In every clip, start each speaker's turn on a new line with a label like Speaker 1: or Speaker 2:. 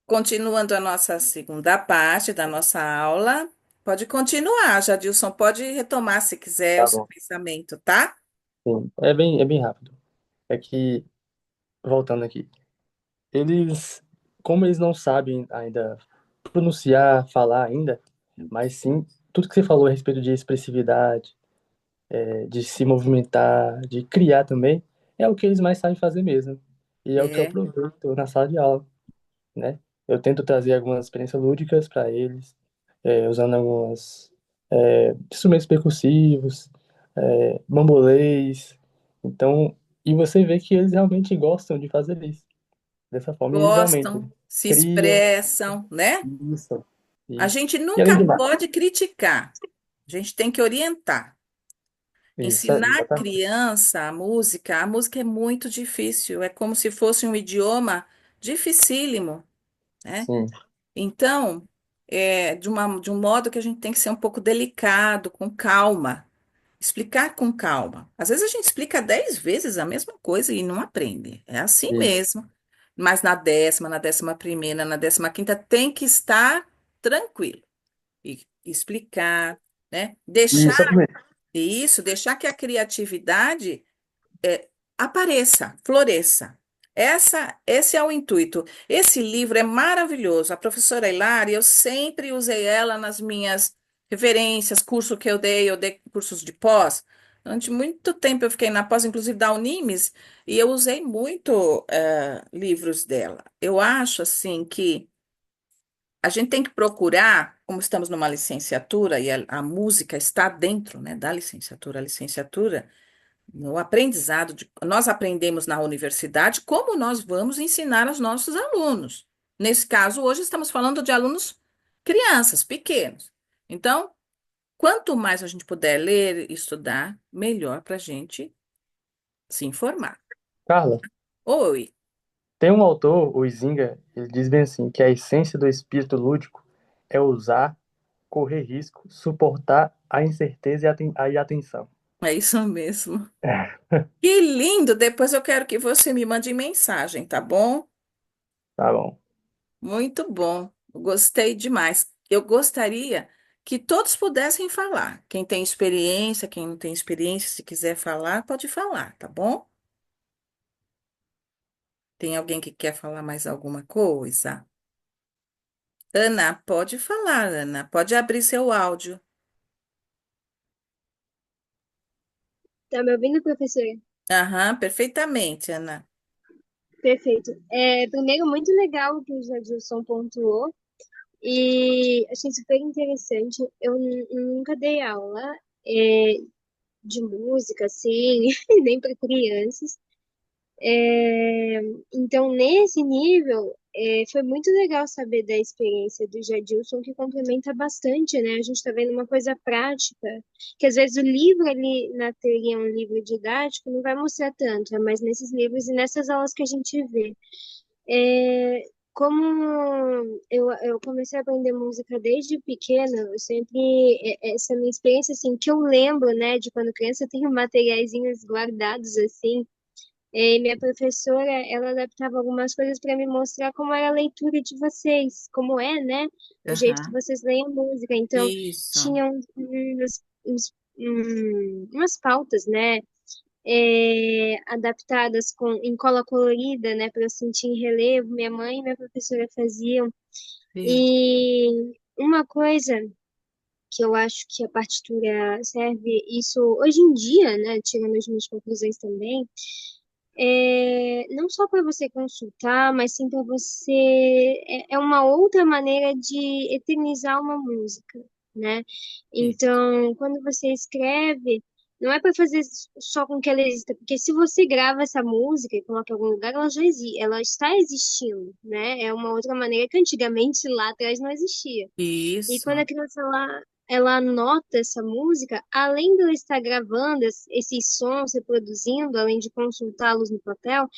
Speaker 1: Continuando a nossa segunda parte da nossa aula, pode continuar, Jadilson, pode retomar se quiser o
Speaker 2: Tá
Speaker 1: seu
Speaker 2: bom.
Speaker 1: pensamento, tá?
Speaker 2: Sim. É bem rápido. É que, voltando aqui, eles, como eles não sabem ainda pronunciar, falar ainda, mas sim, tudo que você falou a respeito de expressividade, de se movimentar, de criar também, é o que eles mais sabem fazer mesmo. E é o que eu
Speaker 1: É.
Speaker 2: aproveito na sala de aula, né? Eu tento trazer algumas experiências lúdicas para eles, usando alguns instrumentos percussivos, bambolês. Então, e você vê que eles realmente gostam de fazer isso. Dessa forma, eles realmente
Speaker 1: Gostam, se
Speaker 2: criam
Speaker 1: expressam, né?
Speaker 2: isso,
Speaker 1: A
Speaker 2: isso.
Speaker 1: gente
Speaker 2: E além
Speaker 1: nunca
Speaker 2: do mais,
Speaker 1: pode criticar, a gente tem que orientar.
Speaker 2: isso,
Speaker 1: Ensinar a
Speaker 2: exatamente.
Speaker 1: criança a música é muito difícil, é como se fosse um idioma dificílimo, né?
Speaker 2: Sim,
Speaker 1: Então, de um modo que a gente tem que ser um pouco delicado, com calma, explicar com calma. Às vezes a gente explica 10 vezes a mesma coisa e não aprende. É assim
Speaker 2: isso.
Speaker 1: mesmo. Mas na décima, na 11ª, na 15ª tem que estar tranquilo e explicar, né? Deixar
Speaker 2: Exatamente.
Speaker 1: isso, deixar que a criatividade apareça, floresça. Esse é o intuito. Esse livro é maravilhoso. A professora Hilária, eu sempre usei ela nas minhas referências, curso que eu dei cursos de pós. Durante muito tempo eu fiquei na pós, inclusive da Unimes, e eu usei muito livros dela. Eu acho assim que a gente tem que procurar, como estamos numa licenciatura e a música está dentro, né, da licenciatura, a licenciatura no aprendizado, nós aprendemos na universidade como nós vamos ensinar aos nossos alunos. Nesse caso, hoje estamos falando de alunos crianças, pequenos. Então, quanto mais a gente puder ler e estudar, melhor para a gente se informar.
Speaker 2: Carla,
Speaker 1: Oi,
Speaker 2: tem um autor, o Izinga, ele diz bem assim, que a essência do espírito lúdico é usar, correr risco, suportar a incerteza e a tensão.
Speaker 1: é isso mesmo. Que lindo! Depois eu quero que você me mande mensagem, tá bom?
Speaker 2: Tá bom.
Speaker 1: Muito bom. Gostei demais. Eu gostaria que todos pudessem falar. Quem tem experiência, quem não tem experiência, se quiser falar, pode falar, tá bom? Tem alguém que quer falar mais alguma coisa? Ana, pode falar, Ana. Pode abrir seu áudio.
Speaker 3: Tá me ouvindo, professora?
Speaker 1: Aham, perfeitamente, Ana.
Speaker 3: Perfeito. Primeiro, muito legal o que o Jadilson pontuou e achei super interessante. Eu nunca dei aula é, de música, assim, nem para crianças. É, então, nesse nível, foi muito legal saber da experiência do Jadilson, que complementa bastante, né? A gente está vendo uma coisa prática, que às vezes o livro ali na teoria, um livro didático, não vai mostrar tanto, é mais nesses livros e nessas aulas que a gente vê. É, como eu comecei a aprender música desde pequena, eu sempre, essa minha experiência, assim, que eu lembro, né, de quando criança, eu tenho materiaizinhos guardados, assim, e minha professora, ela adaptava algumas coisas para me mostrar como era a leitura de vocês, como é, né? O jeito que
Speaker 1: Aham.
Speaker 3: vocês leem a música. Então,
Speaker 1: Isso.
Speaker 3: tinham umas pautas, né? Adaptadas em cola colorida, né? Para eu sentir em relevo. Minha mãe e minha professora faziam.
Speaker 1: Sim.
Speaker 3: E uma coisa que eu acho que a partitura serve isso hoje em dia, né? Tirando as minhas conclusões também não só para você consultar, mas sim para você. É uma outra maneira de eternizar uma música, né?
Speaker 1: Isso.
Speaker 3: Então, quando você escreve, não é para fazer só com que ela exista, porque se você grava essa música e coloca em algum lugar, ela já existe, ela está existindo, né? É uma outra maneira que antigamente lá atrás não existia. E quando a
Speaker 1: Isso.
Speaker 3: criança ela anota essa música, além de ela estar gravando esses sons, reproduzindo, além de consultá-los no papel,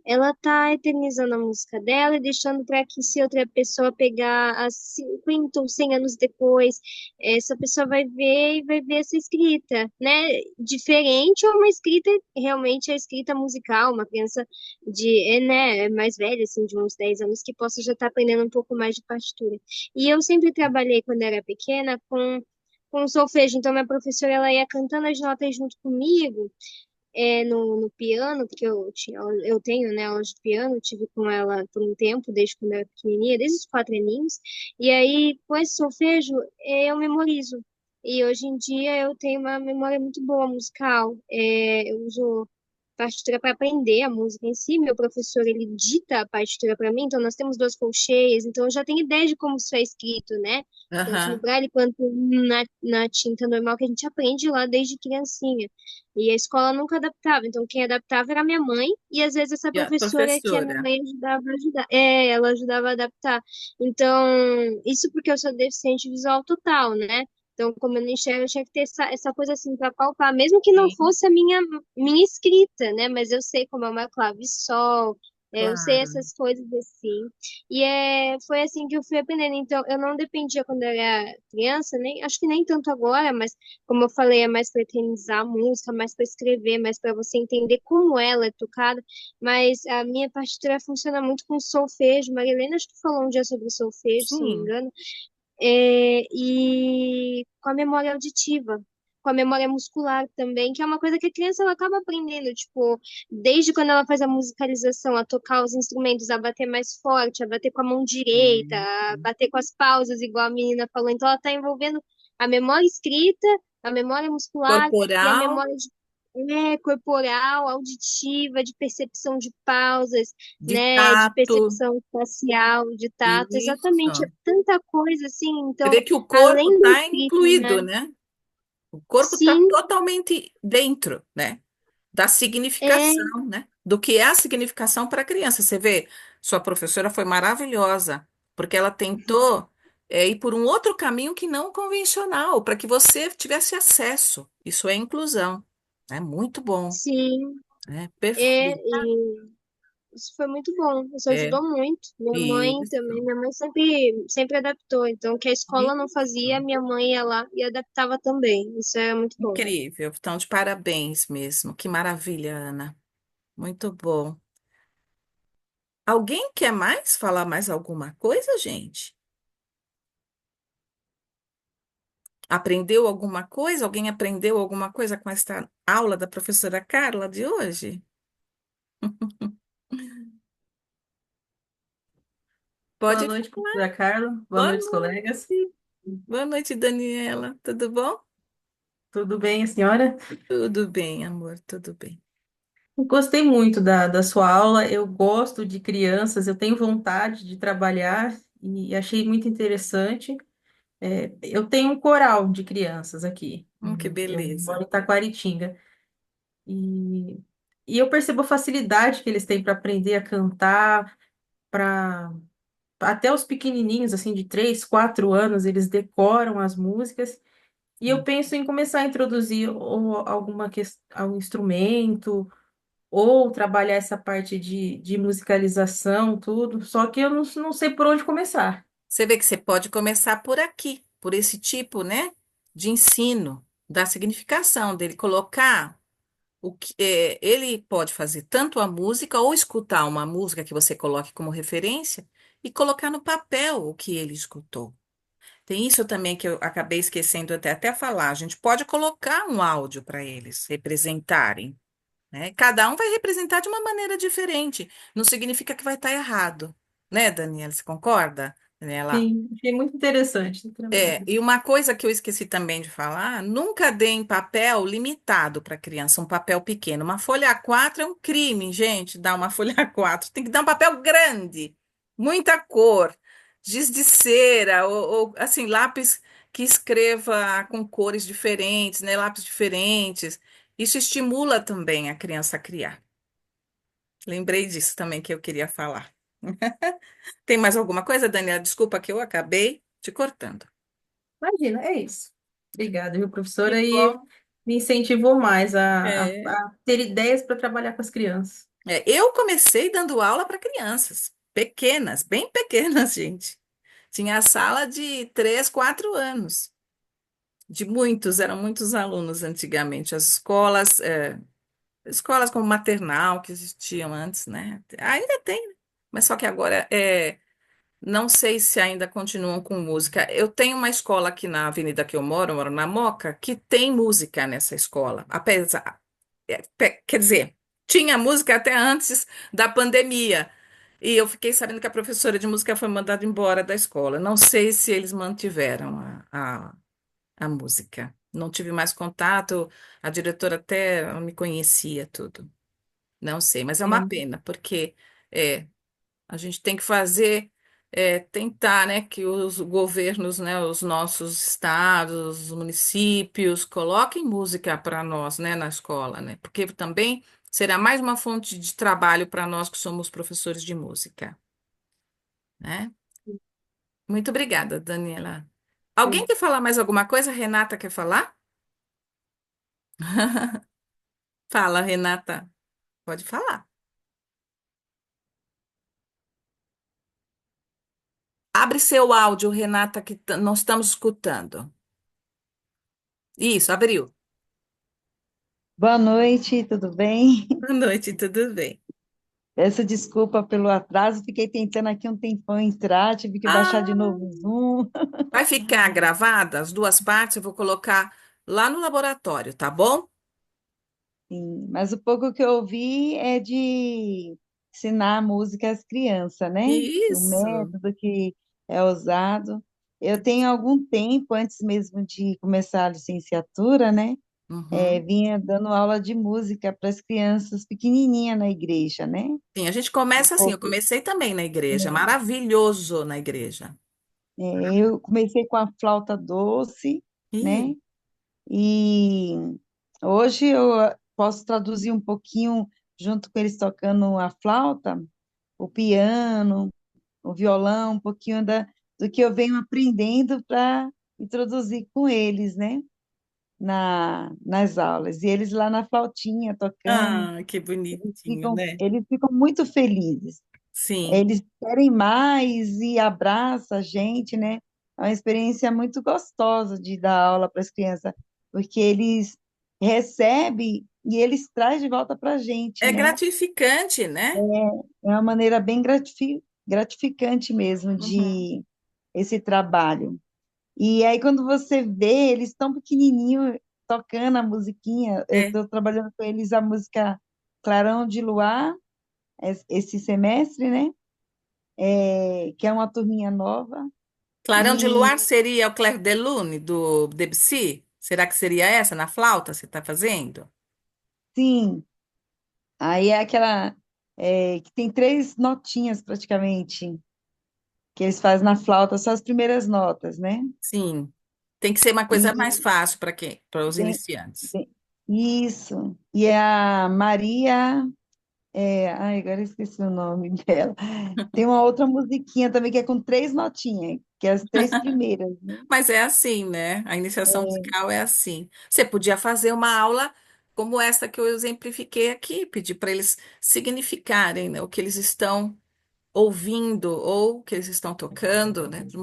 Speaker 3: ela tá eternizando a música dela e deixando para que se outra pessoa pegar a 50 ou 100 anos depois, essa pessoa vai ver e vai ver essa escrita, né? Diferente ou uma escrita, realmente a escrita musical, uma criança né, mais velha, assim, de uns 10 anos, que possa já estar aprendendo um pouco mais de partitura. E eu sempre trabalhei, quando era pequena, com solfejo, então minha professora ela ia cantando as notas junto comigo, no piano, porque eu tenho, né, aulas de piano, tive com ela por um tempo, desde quando eu era pequenininha, desde os 4 aninhos, e aí com esse solfejo eu memorizo. E hoje em dia eu tenho uma memória muito boa musical. Eu uso partitura para aprender a música em si. Meu professor, ele dita a partitura para mim, então nós temos duas colcheias, então eu já tenho ideia de como isso é escrito, né? Tanto no
Speaker 1: Aham.
Speaker 3: braille quanto na tinta normal que a gente aprende lá desde criancinha. E a escola nunca adaptava, então quem adaptava era a minha mãe, e às vezes essa
Speaker 1: E a
Speaker 3: professora que a minha
Speaker 1: professora?
Speaker 3: mãe ajudava a ajudar. Ela ajudava a adaptar. Então, isso porque eu sou deficiente visual total, né? Então, como eu não enxergo, eu tinha que ter essa coisa assim para palpar, mesmo que não
Speaker 1: Sim,
Speaker 3: fosse a minha escrita, né? Mas eu sei como é uma clave sol, eu sei
Speaker 1: claro.
Speaker 3: essas coisas assim. E foi assim que eu fui aprendendo. Então, eu não dependia quando eu era criança, nem, acho que nem tanto agora, mas como eu falei, é mais para eternizar a música, mais para escrever, mais para você entender como ela é tocada. Mas a minha partitura funciona muito com solfejo. Marilena, acho que falou um dia sobre solfejo, se não me
Speaker 1: Sim.
Speaker 3: engano, e com a memória auditiva, com a memória muscular também, que é uma coisa que a criança ela acaba aprendendo, tipo, desde quando ela faz a musicalização, a tocar os instrumentos, a bater mais forte, a bater com a mão direita,
Speaker 1: Sim.
Speaker 3: a bater com as pausas, igual a menina falou. Então, ela está envolvendo a memória escrita, a memória muscular e a
Speaker 1: Corporal,
Speaker 3: memória corporal, auditiva, de percepção de pausas,
Speaker 1: de
Speaker 3: né, de
Speaker 1: tato.
Speaker 3: percepção espacial, de tato, exatamente, é
Speaker 1: Isso.
Speaker 3: tanta coisa assim,
Speaker 1: Você
Speaker 3: então,
Speaker 1: vê que o corpo
Speaker 3: além da
Speaker 1: está
Speaker 3: escrita,
Speaker 1: incluído,
Speaker 3: né?
Speaker 1: né? O corpo está
Speaker 3: Sim,
Speaker 1: totalmente dentro, né? Da
Speaker 3: é,
Speaker 1: significação, né? Do que é a significação para a criança. Você vê, sua professora foi maravilhosa, porque ela tentou ir por um outro caminho que não convencional, para que você tivesse acesso. Isso é inclusão. É muito bom,
Speaker 3: sim,
Speaker 1: né?
Speaker 3: é,
Speaker 1: Perfeito.
Speaker 3: e isso foi muito bom, isso
Speaker 1: É,
Speaker 3: ajudou muito. Minha mãe também,
Speaker 1: isso,
Speaker 3: minha mãe sempre adaptou, então o que a escola não fazia,
Speaker 1: isso.
Speaker 3: minha mãe ia lá e adaptava também, isso é muito bom.
Speaker 1: Incrível. Então, de parabéns mesmo. Que maravilha, Ana. Muito bom. Alguém quer mais falar mais alguma coisa, gente? Aprendeu alguma coisa? Alguém aprendeu alguma coisa com esta aula da professora Carla de hoje?
Speaker 4: Boa
Speaker 1: Pode
Speaker 4: noite,
Speaker 1: falar.
Speaker 4: professora Carla. Boa
Speaker 1: Boa
Speaker 4: noite, colegas.
Speaker 1: noite. Boa noite, Daniela. Tudo bom?
Speaker 4: Tudo bem, a senhora?
Speaker 1: Tudo bem, amor, tudo bem.
Speaker 4: Gostei muito da sua aula. Eu gosto de crianças, eu tenho vontade de trabalhar e achei muito interessante. Eu tenho um coral de crianças aqui.
Speaker 1: Que
Speaker 4: Eu
Speaker 1: beleza.
Speaker 4: moro em Taquaritinga. E, e eu percebo a facilidade que eles têm para aprender a cantar, para até os pequenininhos, assim, de 3, 4 anos, eles decoram as músicas. E eu penso em começar a introduzir algum instrumento, ou trabalhar essa parte de musicalização, tudo, só que eu não sei por onde começar.
Speaker 1: Você vê que você pode começar por aqui, por esse tipo, né, de ensino, da significação dele, colocar ele pode fazer tanto a música ou escutar uma música que você coloque como referência e colocar no papel o que ele escutou. Tem isso também que eu acabei esquecendo até falar. A gente pode colocar um áudio para eles representarem, né? Cada um vai representar de uma maneira diferente. Não significa que vai estar errado, né, Daniela? Você concorda, Daniela?
Speaker 4: Sim, achei muito interessante o trabalho.
Speaker 1: E uma coisa que eu esqueci também de falar, nunca dê em papel limitado para criança, um papel pequeno. Uma folha A4 é um crime, gente, dar uma folha A4. Tem que dar um papel grande, muita cor, giz de cera, ou, assim, lápis que escreva com cores diferentes, né, lápis diferentes. Isso estimula também a criança a criar. Lembrei disso também que eu queria falar. Tem mais alguma coisa, Daniela? Desculpa que eu acabei te cortando.
Speaker 4: Imagina, é isso. Obrigada, viu,
Speaker 1: Que
Speaker 4: professora? E
Speaker 1: bom.
Speaker 4: me incentivou mais a
Speaker 1: É.
Speaker 4: ter ideias para trabalhar com as crianças.
Speaker 1: Eu comecei dando aula para crianças, pequenas, bem pequenas, gente. Tinha a sala de 3, 4 anos, de muitos, eram muitos alunos antigamente. As escolas, escolas como maternal, que existiam antes, né? Ainda tem, né? Mas só que agora não sei se ainda continuam com música. Eu tenho uma escola aqui na avenida que eu moro na Moca, que tem música nessa escola. Apesar, quer dizer, tinha música até antes da pandemia. E eu fiquei sabendo que a professora de música foi mandada embora da escola. Não sei se eles mantiveram a música. Não tive mais contato, a diretora até me conhecia tudo. Não sei, mas é uma
Speaker 5: É,
Speaker 1: pena, porque é, a gente tem que fazer, tentar, né, que os governos, né, os nossos estados, os municípios, coloquem música para nós, né, na escola, né, porque também será mais uma fonte de trabalho para nós que somos professores de música, né? Muito obrigada, Daniela. Alguém
Speaker 5: sim.
Speaker 1: quer falar mais alguma coisa? Renata quer falar? Fala, Renata. Pode falar. Abre seu áudio, Renata, que nós estamos escutando. Isso, abriu.
Speaker 5: Boa noite, tudo bem?
Speaker 1: Boa noite, tudo bem?
Speaker 5: Peço desculpa pelo atraso, fiquei tentando aqui um tempão entrar, tive que baixar de
Speaker 1: Ah,
Speaker 5: novo o Zoom.
Speaker 1: vai ficar gravada as duas partes, eu vou colocar lá no laboratório, tá bom?
Speaker 5: Sim, mas o pouco que eu ouvi é de ensinar música às crianças, né? O
Speaker 1: Isso.
Speaker 5: método que é usado. Eu tenho algum tempo, antes mesmo de começar a licenciatura, né?
Speaker 1: Uhum.
Speaker 5: Vinha dando aula de música para as crianças pequenininhas na igreja, né?
Speaker 1: Sim, a gente
Speaker 5: Um
Speaker 1: começa assim, eu
Speaker 5: pouco.
Speaker 1: comecei também na igreja, maravilhoso na igreja.
Speaker 5: Eu comecei com a flauta doce,
Speaker 1: Ih,
Speaker 5: né? E hoje eu posso traduzir um pouquinho, junto com eles tocando a flauta, o piano, o violão, um pouquinho do que eu venho aprendendo para introduzir com eles, né? Nas aulas. E eles lá na flautinha tocando,
Speaker 1: que bonitinho, né?
Speaker 5: eles ficam muito felizes.
Speaker 1: Sim,
Speaker 5: Eles querem mais e abraça a gente, né? É uma experiência muito gostosa de dar aula para as crianças, porque eles recebem e eles trazem de volta para a gente,
Speaker 1: é
Speaker 5: né?
Speaker 1: gratificante, né?
Speaker 5: É uma maneira bem gratificante mesmo
Speaker 1: Uhum.
Speaker 5: de esse trabalho. E aí, quando você vê, eles tão pequenininhos tocando a musiquinha, eu
Speaker 1: É.
Speaker 5: estou trabalhando com eles a música Clarão de Luar, esse semestre, né? Que é uma turminha nova.
Speaker 1: Clarão de
Speaker 5: E
Speaker 1: Luar seria o Clair de Lune, do Debussy? Será que seria essa na flauta você está fazendo?
Speaker 5: sim, aí é aquela que tem três notinhas praticamente, que eles fazem na flauta, só as primeiras notas, né?
Speaker 1: Sim. Tem que ser uma coisa mais
Speaker 5: E
Speaker 1: fácil para quem? Para os
Speaker 5: tem-
Speaker 1: iniciantes.
Speaker 5: isso. E a Maria, ai, agora eu esqueci o nome dela. Tem uma outra musiquinha também que é com três notinhas, que é as três primeiras, né?
Speaker 1: Mas é assim, né? A iniciação musical é assim. Você podia fazer uma aula como essa que eu exemplifiquei aqui, pedir para eles significarem, né, o que eles estão ouvindo ou o que eles estão tocando, né, de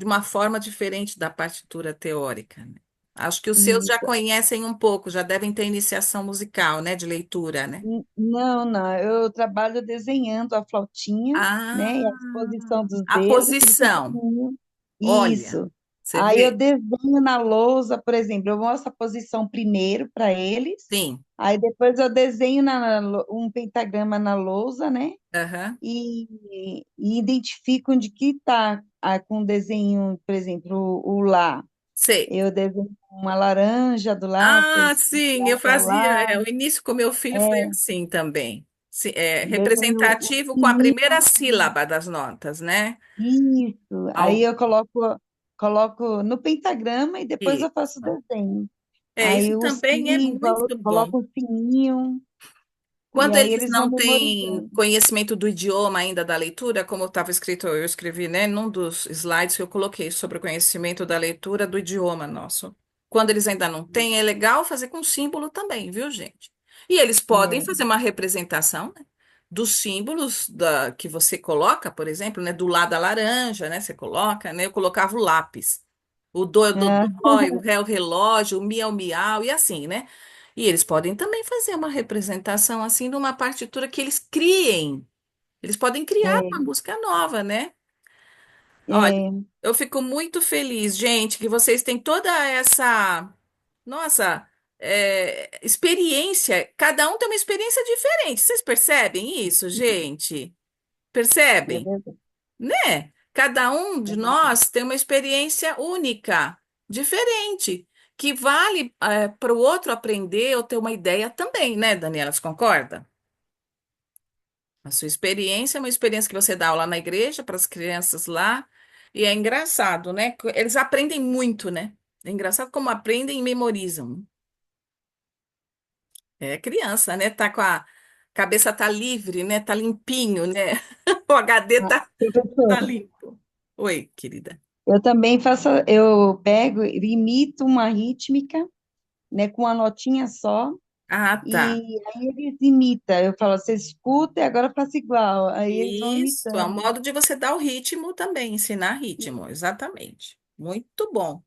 Speaker 1: uma forma diferente da partitura teórica, né? Acho que os seus já
Speaker 5: Isso.
Speaker 1: conhecem um pouco, já devem ter iniciação musical, né, de leitura, né?
Speaker 5: Não, não, eu trabalho desenhando a flautinha, né? E a
Speaker 1: Ah,
Speaker 5: disposição dos
Speaker 1: a
Speaker 5: dedos, tudo
Speaker 1: posição.
Speaker 5: pequenininho.
Speaker 1: Olha,
Speaker 5: Isso.
Speaker 1: você
Speaker 5: Aí eu
Speaker 1: vê?
Speaker 5: desenho na lousa, por exemplo, eu mostro a posição primeiro para eles,
Speaker 1: Sim.
Speaker 5: aí depois eu desenho um pentagrama na lousa, né?
Speaker 1: Aham.
Speaker 5: E identifico onde que está com o desenho, por exemplo, o Lá.
Speaker 1: Sei.
Speaker 5: Eu desenho uma laranja do lado, para
Speaker 1: Ah,
Speaker 5: eles
Speaker 1: sim, eu
Speaker 5: explicar que é o
Speaker 1: fazia.
Speaker 5: Lá.
Speaker 1: O início com meu filho foi assim também.
Speaker 5: Desenho o
Speaker 1: Representativo com a
Speaker 5: sininho.
Speaker 1: primeira sílaba das notas, né?
Speaker 5: Isso. Aí
Speaker 1: Ao-
Speaker 5: eu coloco no pentagrama e depois eu faço o
Speaker 1: Isso.
Speaker 5: desenho.
Speaker 1: Isso
Speaker 5: Aí o
Speaker 1: também é
Speaker 5: sim,
Speaker 1: muito bom.
Speaker 5: coloco o sininho e
Speaker 1: Quando
Speaker 5: aí
Speaker 1: eles
Speaker 5: eles vão
Speaker 1: não têm
Speaker 5: memorizando.
Speaker 1: conhecimento do idioma ainda da leitura, como estava escrito, eu escrevi, né, num dos slides que eu coloquei sobre o conhecimento da leitura do idioma nosso. Quando eles ainda não têm, é legal fazer com símbolo também, viu, gente? E eles podem
Speaker 5: É,
Speaker 1: fazer uma representação, né? dos símbolos que você coloca, por exemplo, né, do lado da laranja, né, você coloca, né, eu colocava o lápis, o do
Speaker 5: Ah,
Speaker 1: dói, o ré, o relógio, o miau, miau, e assim, né? E eles podem também fazer uma representação assim de uma partitura que eles criem. Eles podem criar uma
Speaker 5: é,
Speaker 1: música nova, né? Olha,
Speaker 5: é,
Speaker 1: eu fico muito feliz, gente, que vocês têm toda essa, nossa, experiência. Cada um tem uma experiência diferente. Vocês percebem isso, gente?
Speaker 5: é
Speaker 1: Percebem?
Speaker 5: verdade.
Speaker 1: Né? Cada um de nós tem uma experiência única, diferente, que vale, para o outro aprender ou ter uma ideia também, né, Daniela? Você concorda? A sua experiência é uma experiência que você dá aula na igreja para as crianças lá, e é engraçado, né? Eles aprendem muito, né? É engraçado como aprendem e memorizam. É criança, né? Tá com a cabeça tá livre, né? Tá limpinho, né? O HD
Speaker 5: Ah,
Speaker 1: tá
Speaker 5: professora,
Speaker 1: limpo. Oi, querida.
Speaker 5: eu também faço, eu pego, imito uma rítmica, né, com uma notinha só,
Speaker 1: Ah, tá.
Speaker 5: e aí eles imitam. Eu falo, você escuta e agora faça igual. Aí eles vão
Speaker 1: Isso, é um
Speaker 5: imitando.
Speaker 1: modo de você dar o ritmo também, ensinar ritmo, exatamente. Muito bom.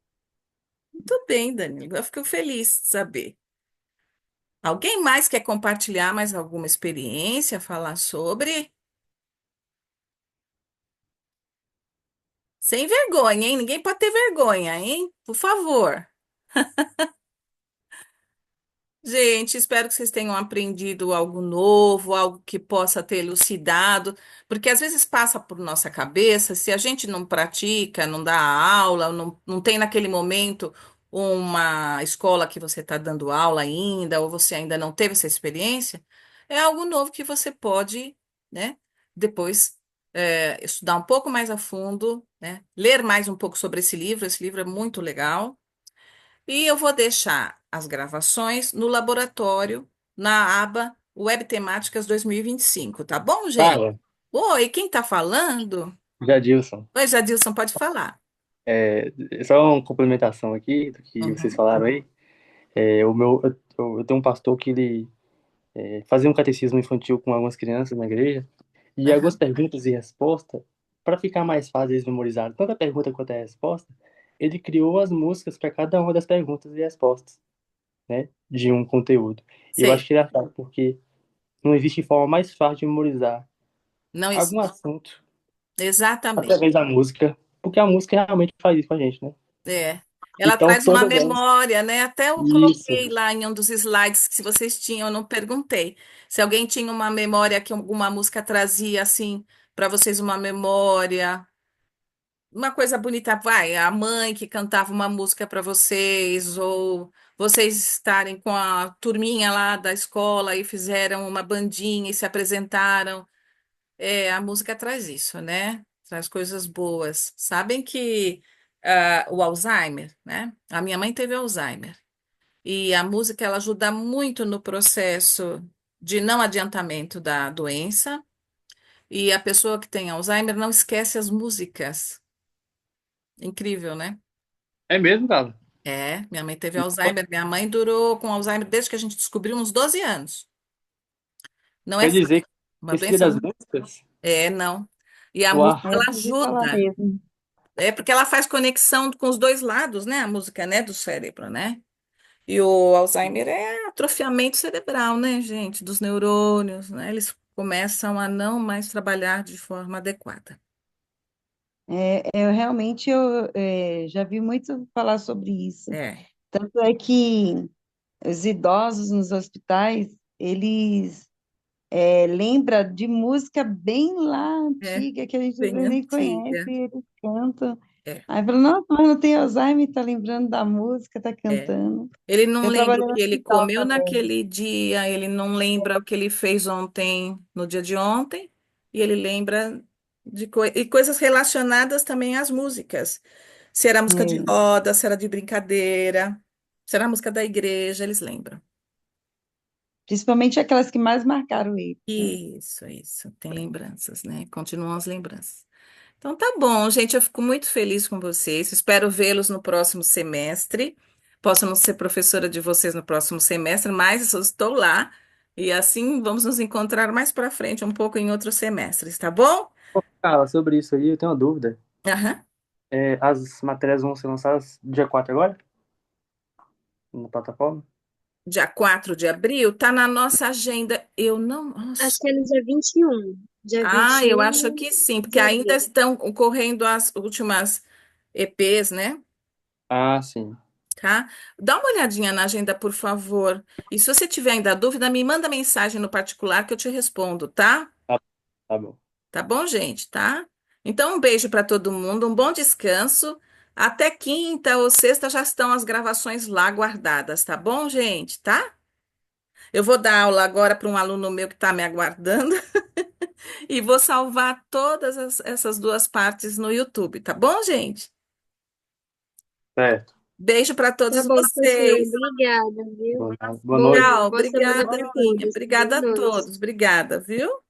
Speaker 1: Muito bem, Danilo. Eu fico feliz de saber. Alguém mais quer compartilhar mais alguma experiência, falar sobre? Sem vergonha, hein? Ninguém pode ter vergonha, hein? Por favor. Gente, espero que vocês tenham aprendido algo novo, algo que possa ter elucidado, porque às vezes passa por nossa cabeça, se a gente não pratica, não dá aula, não tem naquele momento uma escola que você está dando aula ainda, ou você ainda não teve essa experiência, é algo novo que você pode, né, depois estudar um pouco mais a fundo, né, ler mais um pouco sobre esse livro é muito legal. E eu vou deixar as gravações no laboratório, na aba Web Temáticas 2025, tá bom, gente?
Speaker 2: Fala,
Speaker 1: Oi, quem tá falando?
Speaker 2: Jadilson.
Speaker 1: Oi, Jadilson, pode falar.
Speaker 2: Só uma complementação aqui do que vocês
Speaker 1: Uhum,
Speaker 2: falaram aí. Eu tenho um pastor que ele fazia um catecismo infantil com algumas crianças na igreja, e algumas
Speaker 1: aham,
Speaker 2: perguntas e respostas, para ficar mais fácil eles memorizarem tanto a pergunta quanto a resposta, ele criou as músicas para cada uma das perguntas e respostas, né, de um conteúdo. E eu acho
Speaker 1: sei,
Speaker 2: que ele achava porque não existe forma mais fácil de memorizar
Speaker 1: não
Speaker 2: algum
Speaker 1: existe.
Speaker 2: assunto
Speaker 1: Exatamente.
Speaker 2: através da música, porque a música realmente faz isso com a gente, né?
Speaker 1: É. Ela
Speaker 2: Então,
Speaker 1: traz uma
Speaker 2: todas elas.
Speaker 1: memória, né? Até eu
Speaker 2: Isso.
Speaker 1: coloquei lá em um dos slides que se vocês tinham, eu não perguntei. Se alguém tinha uma memória que alguma música trazia assim para vocês uma memória. Uma coisa bonita, vai, a mãe que cantava uma música para vocês, ou vocês estarem com a turminha lá da escola e fizeram uma bandinha e se apresentaram. A música traz isso, né? Traz coisas boas. Sabem que o Alzheimer, né? A minha mãe teve Alzheimer. E a música ela ajuda muito no processo de não adiantamento da doença. E a pessoa que tem Alzheimer não esquece as músicas. Incrível, né?
Speaker 2: É mesmo, cara?
Speaker 1: Minha mãe teve Alzheimer. Minha mãe durou com Alzheimer desde que a gente descobriu uns 12 anos. Não é
Speaker 2: Quer dizer
Speaker 1: fácil.
Speaker 2: que
Speaker 1: Uma
Speaker 2: esquecia
Speaker 1: doença.
Speaker 2: das músicas?
Speaker 1: Não. E a
Speaker 2: Uau,
Speaker 1: música,
Speaker 5: É, eu
Speaker 1: ela
Speaker 5: ouvi falar
Speaker 1: ajuda.
Speaker 5: mesmo.
Speaker 1: É porque ela faz conexão com os dois lados, né? A música, né? Do cérebro, né? E o Alzheimer é atrofiamento cerebral, né, gente? Dos neurônios, né? Eles começam a não mais trabalhar de forma adequada.
Speaker 5: Eu realmente já vi muito falar sobre isso.
Speaker 1: É,
Speaker 5: Tanto é que os idosos nos hospitais, eles lembram de música bem lá
Speaker 1: é,
Speaker 5: antiga, que a gente às
Speaker 1: bem
Speaker 5: vezes nem conhece,
Speaker 1: antiga.
Speaker 5: e eles cantam.
Speaker 1: É,
Speaker 5: Aí fala, nossa, mas não tem Alzheimer, tá lembrando da música, tá
Speaker 1: é.
Speaker 5: cantando.
Speaker 1: Ele não
Speaker 5: Eu
Speaker 1: lembra o
Speaker 5: trabalhei no
Speaker 1: que ele
Speaker 5: hospital
Speaker 1: comeu
Speaker 5: também.
Speaker 1: naquele dia, ele não lembra o que ele fez ontem, no dia de ontem, e ele lembra de coisas relacionadas também às músicas. Se era música de
Speaker 5: É,
Speaker 1: roda, se era de brincadeira, se era música da igreja, eles lembram.
Speaker 5: principalmente aquelas que mais marcaram ele, né?
Speaker 1: Isso, tem lembranças, né? Continuam as lembranças. Então tá bom, gente, eu fico muito feliz com vocês. Espero vê-los no próximo semestre. Posso não ser professora de vocês no próximo semestre, mas eu estou lá E assim vamos nos encontrar mais para frente, um pouco em outros semestres, tá bom?
Speaker 2: Carla, sobre isso aí, eu tenho uma dúvida.
Speaker 1: Aham.
Speaker 2: As matérias vão ser lançadas dia 4 agora? Na plataforma?
Speaker 1: Dia 4 de abril, tá na nossa agenda. Eu não.
Speaker 3: Acho
Speaker 1: Nossa.
Speaker 3: que é no dia 21. Dia
Speaker 1: Ah, eu acho
Speaker 3: 21
Speaker 1: que sim, porque
Speaker 3: de
Speaker 1: ainda
Speaker 3: abril.
Speaker 1: estão ocorrendo as últimas EPs, né?
Speaker 2: Ah, sim.
Speaker 1: Tá? Dá uma olhadinha na agenda, por favor. E se você tiver ainda dúvida, me manda mensagem no particular que eu te respondo, tá?
Speaker 2: Tá, tá bom.
Speaker 1: Tá bom, gente, tá? Então, um beijo para todo mundo, um bom descanso. Até quinta ou sexta já estão as gravações lá guardadas, tá bom, gente? Tá? Eu vou dar aula agora para um aluno meu que está me aguardando e vou salvar todas essas duas partes no YouTube, tá bom, gente?
Speaker 2: Certo.
Speaker 1: Beijo para
Speaker 3: Tá
Speaker 1: todos
Speaker 3: bom, professora.
Speaker 1: vocês.
Speaker 3: Obrigada, viu?
Speaker 2: Boa noite.
Speaker 1: Tchau,
Speaker 3: Boa semana
Speaker 1: obrigada,
Speaker 3: para
Speaker 1: Aninha.
Speaker 3: todos. Boa
Speaker 1: Obrigada a
Speaker 3: noite.
Speaker 1: todos. Obrigada, viu?